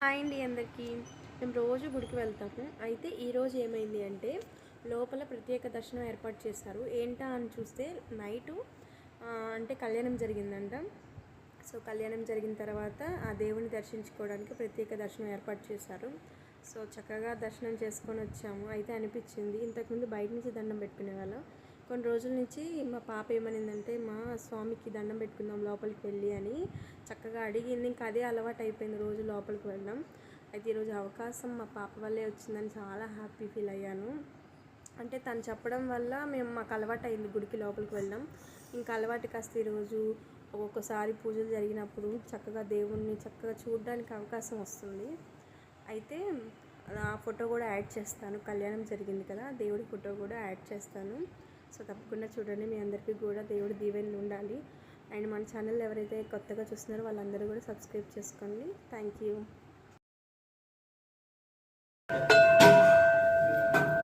Hi అండి అందరికీ. మేము రోజు గుడికి వెళ్తాము. అయితే ఈరోజు ఏమైంది అంటే లోపల ప్రత్యేక దర్శనం ఏర్పాటు చేశారు. ఏంటా అని చూస్తే నైటు అంటే కళ్యాణం జరిగిందంట. సో కళ్యాణం జరిగిన తర్వాత ఆ దేవుని దర్శించుకోవడానికి ప్రత్యేక దర్శనం ఏర్పాటు చేశారు. సో చక్కగా దర్శనం చేసుకొని వచ్చాము. అయితే అనిపించింది ఇంతకుముందు బయట నుంచి దండం పెట్టుకునే వాళ్ళం. కొన్ని రోజుల నుంచి మా పాప ఏమనిందంటే మా స్వామికి దండం పెట్టుకుందాం లోపలికి వెళ్ళి అని చక్కగా అడిగింది. ఇంకా అదే అలవాటు అయిపోయింది రోజు లోపలికి వెళ్ళడం. అయితే ఈరోజు అవకాశం మా పాప వల్లే వచ్చిందని చాలా హ్యాపీ ఫీల్ అయ్యాను. అంటే తను చెప్పడం వల్ల మాకు అలవాటు అయింది గుడికి లోపలికి వెళ్ళడం. ఇంకా అలవాటు కాస్త ఈరోజు ఒక్కొక్కసారి పూజలు జరిగినప్పుడు చక్కగా దేవుణ్ణి చక్కగా చూడడానికి అవకాశం వస్తుంది. అయితే ఆ ఫోటో కూడా యాడ్ చేస్తాను. కళ్యాణం జరిగింది కదా, దేవుడి ఫోటో కూడా యాడ్ చేస్తాను. సో తప్పకుండా చూడండి. మీ అందరికీ కూడా దేవుడి దీవెనలు ఉండాలి. అండ్ మన ఛానల్ ఎవరైతే కొత్తగా చూస్తున్నారో వాళ్ళందరూ కూడా సబ్స్క్రైబ్ చేసుకోండి. Thank you.